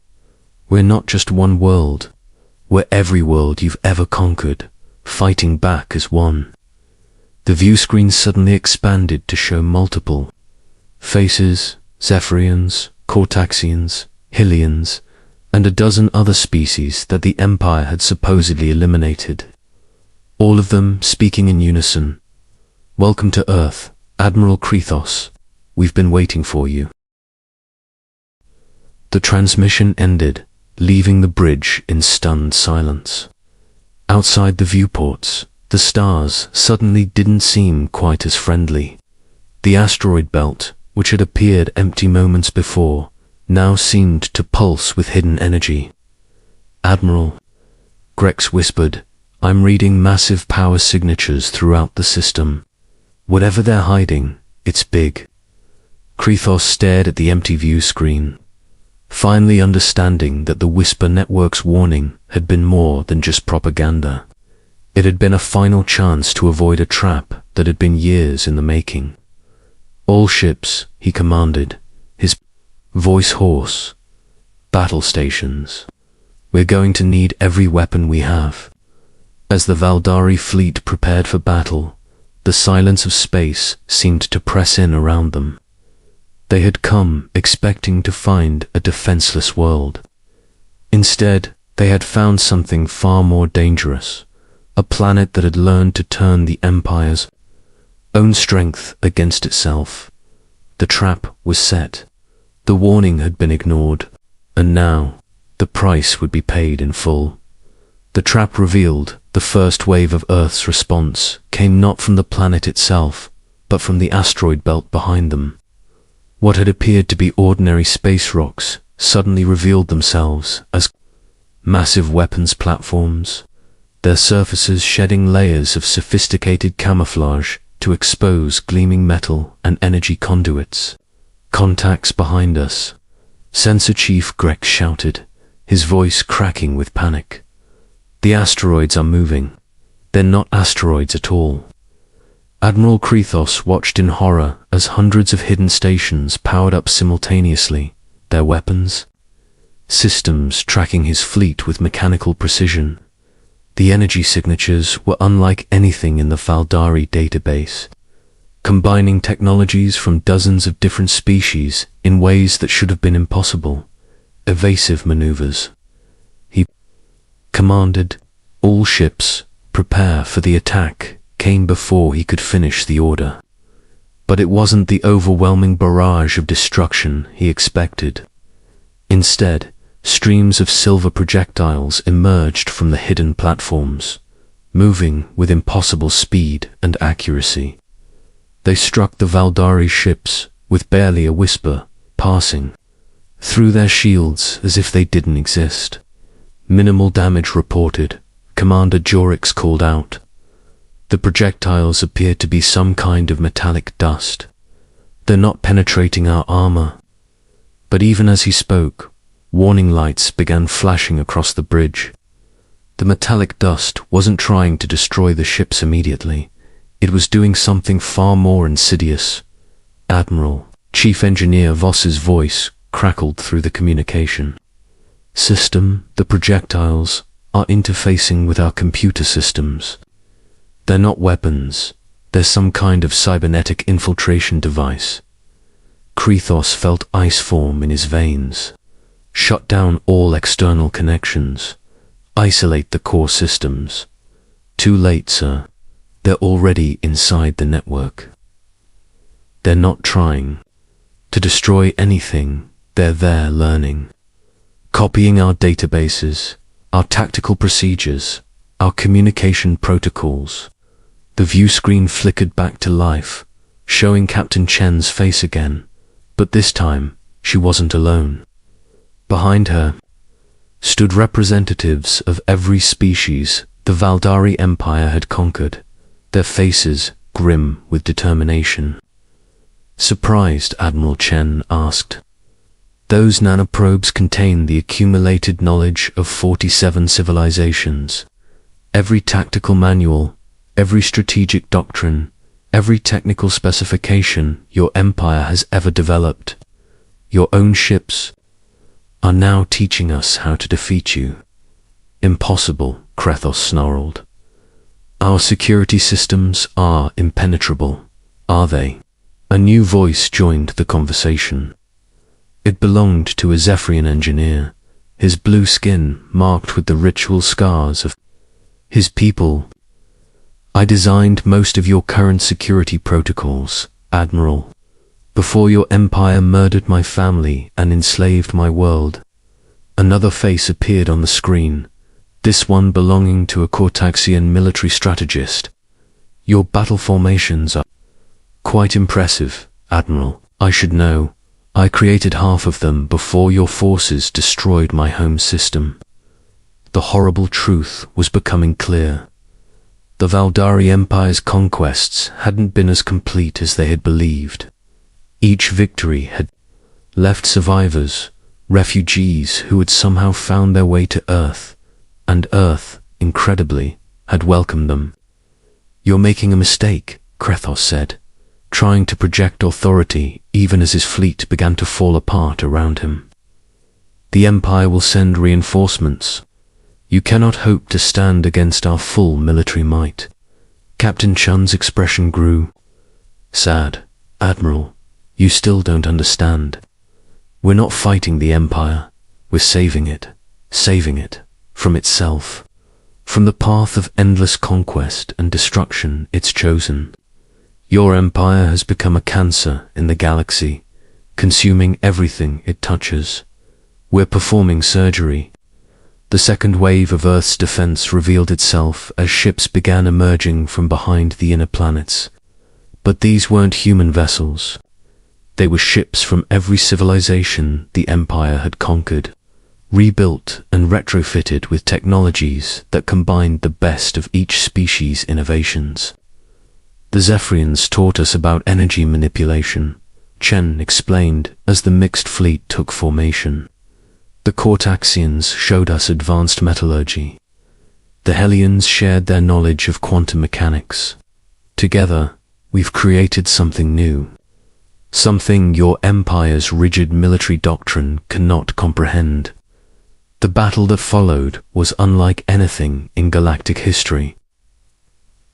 Speaker 2: We're not just one world. We're every world you've ever conquered, fighting back as one. The view screen suddenly expanded to show multiple faces, Zephyrians, Cortaxians, Hylians, and a dozen other species that the Empire had supposedly eliminated. All of them speaking in unison. Welcome to Earth, Admiral Krithos. We've been waiting for you. The transmission ended, leaving the bridge in stunned silence. Outside the viewports, the stars suddenly didn't seem quite as friendly. The asteroid belt, which had appeared empty moments before, now seemed to pulse with hidden energy. "Admiral," Grex whispered, "I'm reading massive power signatures throughout the system. Whatever they're hiding, it's big." Krithos stared at the empty view screen, finally understanding that the Whisper Network's warning had been more than just propaganda. It had been a final chance to avoid a trap that had been years in the making. "All ships," he commanded, his voice hoarse. "Battle stations. We're going to need every weapon we have." As the Valdari fleet prepared for battle, the silence of space seemed to press in around them. They had come expecting to find a defenseless world. Instead, they had found something far more dangerous, a planet that had learned to turn the Empire's own strength against itself. The trap was set. The warning had been ignored, and now the price would be paid in full. The trap revealed the first wave of Earth's response came not from the planet itself, but from the asteroid belt behind them. What had appeared to be ordinary space rocks suddenly revealed themselves as massive weapons platforms, their surfaces shedding layers of sophisticated camouflage to expose gleaming metal and energy conduits. "Contacts behind us," Sensor Chief Grex shouted, his voice cracking with panic. "The asteroids are moving. They're not asteroids at all." Admiral Krithos watched in horror as hundreds of hidden stations powered up simultaneously, their weapons, systems tracking his fleet with mechanical precision. The energy signatures were unlike anything in the Valdari database, combining technologies from dozens of different species in ways that should have been impossible, evasive maneuvers. He commanded, "All ships, prepare for the attack," came before he could finish the order. But it wasn't the overwhelming barrage of destruction he expected. Instead, streams of silver projectiles emerged from the hidden platforms, moving with impossible speed and accuracy. They struck the Valdari ships with barely a whisper, passing through their shields as if they didn't exist. "Minimal damage reported," Commander Jorix called out. The projectiles appeared to be some kind of metallic dust. "They're not penetrating our armor." But even as he spoke, warning lights began flashing across the bridge. The metallic dust wasn't trying to destroy the ships immediately. It was doing something far more insidious. "Admiral," Chief Engineer Voss's voice crackled through the communication. "System, the projectiles are interfacing with our computer systems. They're not weapons. They're some kind of cybernetic infiltration device." Krithos felt ice form in his veins. "Shut down all external connections. Isolate the core systems." "Too late, sir. They're already inside the network." "They're not trying to destroy anything. They're there learning. Copying our databases, our tactical procedures, our communication protocols." The view screen flickered back to life, showing Captain Chen's face again, but this time she wasn't alone. Behind her stood representatives of every species the Valdari Empire had conquered, their faces grim with determination. Surprised, Admiral Chen asked. "Those nanoprobes contain the accumulated knowledge of 47 civilizations. Every tactical manual, every strategic doctrine, every technical specification your empire has ever developed. Your own ships are now teaching us how to defeat you." "Impossible," Krethos snarled. "Our security systems are impenetrable, are they?" A new voice joined the conversation. It belonged to a Zephyrian engineer, his blue skin marked with the ritual scars of his people. "I designed most of your current security protocols, Admiral. before your empire murdered my family and enslaved my world. Another face appeared on the screen, this one belonging to a Cortaxian military strategist. Your battle formations are quite impressive, Admiral. I should know. I created half of them before your forces destroyed my home system. The horrible truth was becoming clear. The Valdari Empire's conquests hadn't been as complete as they had believed. Each victory had left survivors, refugees who had somehow found their way to Earth, and Earth, incredibly, had welcomed them. "You're making a mistake," Krethos said, trying to project authority even as his fleet began to fall apart around him. "The Empire will send reinforcements. You cannot hope to stand against our full military might." Captain Chun's expression grew sad. "Admiral, you still don't understand. We're not fighting the Empire. We're saving it from itself, from the path of endless conquest and destruction it's chosen. Your empire has become a cancer in the galaxy, consuming everything it touches. We're performing surgery." The second wave of Earth's defense revealed itself as ships began emerging from behind the inner planets. But these weren't human vessels. They were ships from every civilization the Empire had conquered, rebuilt and retrofitted with technologies that combined the best of each species' innovations. "The Zephyrians taught us about energy manipulation," Chen explained as the mixed fleet took formation. "The Cortaxians showed us advanced metallurgy. The Hellions shared their knowledge of quantum mechanics. Together, we've created something new. Something your empire's rigid military doctrine cannot comprehend." The battle that followed was unlike anything in galactic history.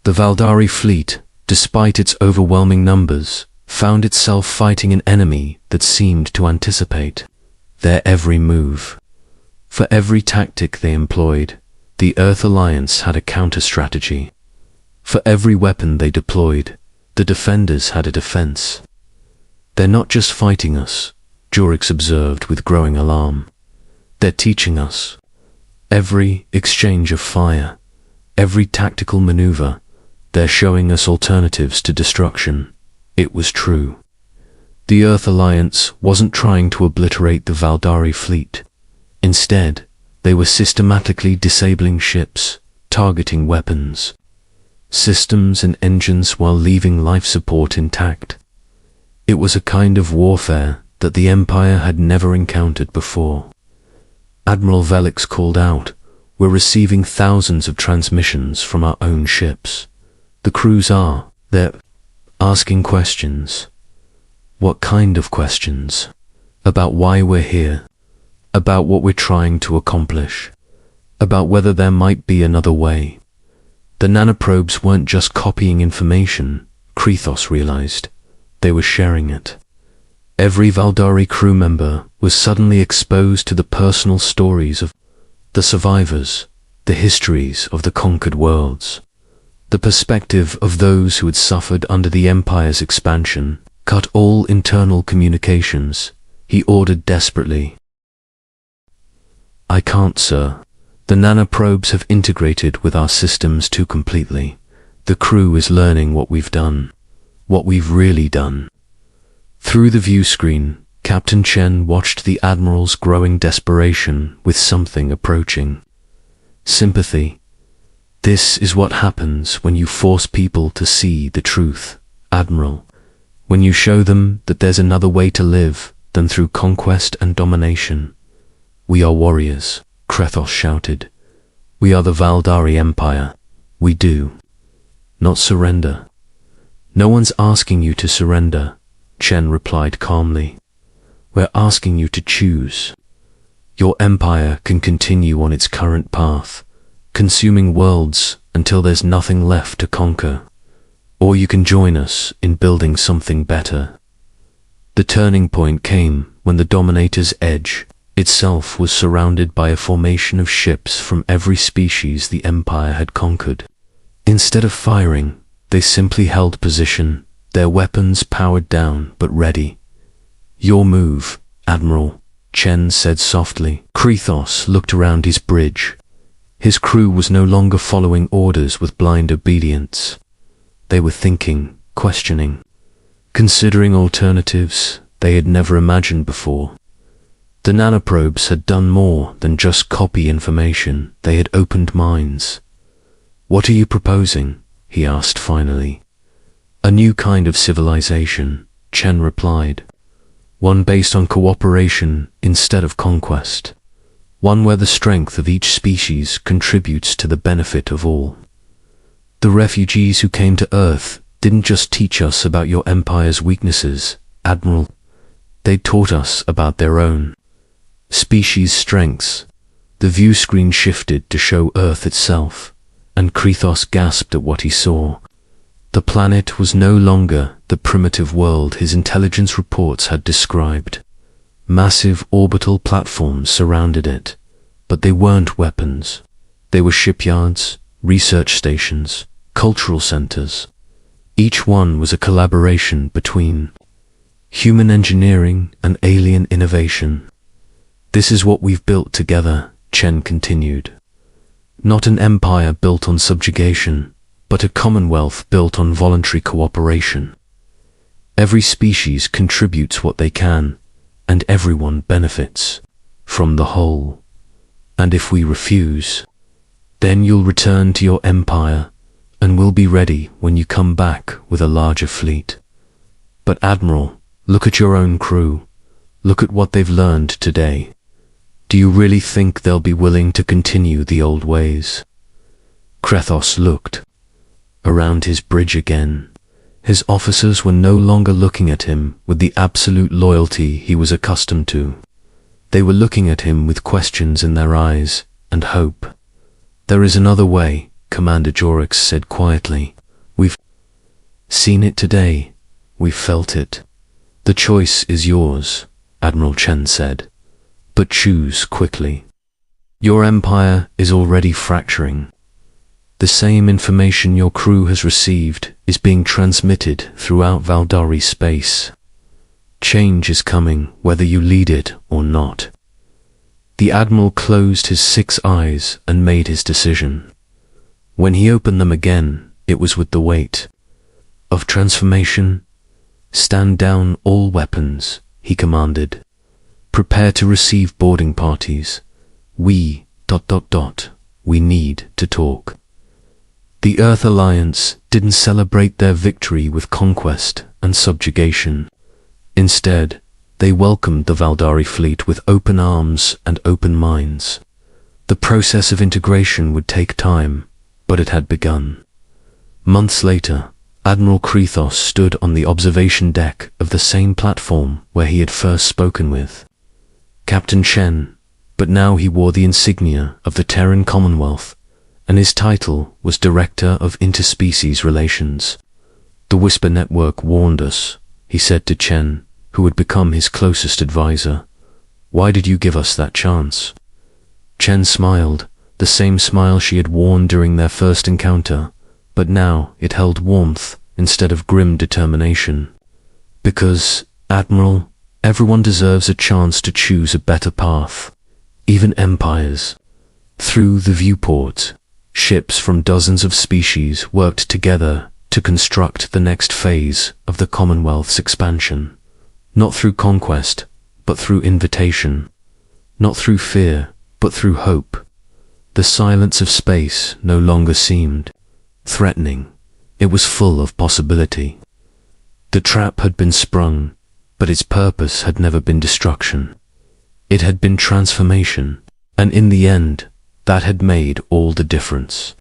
Speaker 2: The Valdari fleet, despite its overwhelming numbers, found itself fighting an enemy that seemed to anticipate their every move. For every tactic they employed, the Earth Alliance had a counter-strategy. For every weapon they deployed, the defenders had a defense. "They're not just fighting us," Jorix observed with growing alarm. "They're teaching us. Every exchange of fire, every tactical maneuver, they're showing us alternatives to destruction." It was true. The Earth Alliance wasn't trying to obliterate the Valdari fleet. Instead, they were systematically disabling ships, targeting weapons, systems and engines while leaving life support intact. It was a kind of warfare that the Empire had never encountered before. Admiral Velix called out, "We're receiving thousands of transmissions from our own ships. The crews they're asking questions." "What kind of questions?" "About why we're here, about what we're trying to accomplish, about whether there might be another way." The nanoprobes weren't just copying information, Krethos realized. They were sharing it. Every Valdari crew member was suddenly exposed to the personal stories of the survivors, the histories of the conquered worlds. The perspective of those who had suffered under the Empire's expansion. "Cut all internal communications," he ordered desperately. "I can't, sir. The nanoprobes have integrated with our systems too completely. The crew is learning what we've done, what we've really done." Through the view screen, Captain Chen watched the Admiral's growing desperation with something approaching sympathy. "This is what happens when you force people to see the truth, Admiral. When you show them that there's another way to live than through conquest and domination." "We are warriors," Krethos shouted. "We are the Valdari Empire. We do not surrender." "No one's asking you to surrender," Chen replied calmly. "We're asking you to choose. Your empire can continue on its current path, consuming worlds until there's nothing left to conquer. Or you can join us in building something better." The turning point came when the Dominator's edge itself was surrounded by a formation of ships from every species the Empire had conquered. Instead of firing, they simply held position, their weapons powered down but ready. "Your move, Admiral," Chen said softly. Krithos looked around his bridge. His crew was no longer following orders with blind obedience. They were thinking, questioning, considering alternatives they had never imagined before. The nanoprobes had done more than just copy information. They had opened minds. "What are you proposing?" he asked finally. "A new kind of civilization," Chen replied. "One based on cooperation instead of conquest. One where the strength of each species contributes to the benefit of all. The refugees who came to Earth didn't just teach us about your empire's weaknesses, Admiral. They taught us about their own species' strengths." The view screen shifted to show Earth itself, and Krithos gasped at what he saw. The planet was no longer the primitive world his intelligence reports had described. Massive orbital platforms surrounded it, but they weren't weapons. They were shipyards, research stations, cultural centers. Each one was a collaboration between human engineering and alien innovation. "This is what we've built together," Chen continued. "Not an empire built on subjugation, but a commonwealth built on voluntary cooperation. Every species contributes what they can, and everyone benefits from the whole. And if we refuse, then you'll return to your empire, and we'll be ready when you come back with a larger fleet. But Admiral, look at your own crew. Look at what they've learned today. Do you really think they'll be willing to continue the old ways?" Krithos looked around his bridge again. His officers were no longer looking at him with the absolute loyalty he was accustomed to. They were looking at him with questions in their eyes and hope. "There is another way," Commander Jorix said quietly. "We've seen it today. We've felt it. The choice is yours," Admiral Chen said. "But choose quickly. Your empire is already fracturing. The same information your crew has received is being transmitted throughout Valdari space. Change is coming whether you lead it or not." The Admiral closed his 6 eyes and made his decision. When he opened them again, it was with the weight of transformation. "Stand down all weapons," he commanded. "Prepare to receive boarding parties. We need to talk." The Earth Alliance didn't celebrate their victory with conquest and subjugation. Instead, they welcomed the Valdari fleet with open arms and open minds. The process of integration would take time, but it had begun. Months later, Admiral Krithos stood on the observation deck of the same platform where he had first spoken with Captain Chen, but now he wore the insignia of the Terran Commonwealth, and his title was Director of Interspecies Relations. "The Whisper Network warned us," he said to Chen, who had become his closest advisor. "Why did you give us that chance?" Chen smiled, the same smile she had worn during their first encounter, but now it held warmth instead of grim determination. "Because, Admiral, everyone deserves a chance to choose a better path, even empires." Through the viewport, ships from dozens of species worked together to construct the next phase of the Commonwealth's expansion. Not through conquest, but through invitation. Not through fear, but through hope. The silence of space no longer seemed threatening. It was full of possibility. The trap had been sprung, but its purpose had never been destruction. It had been transformation, and in the end, that had made all the difference.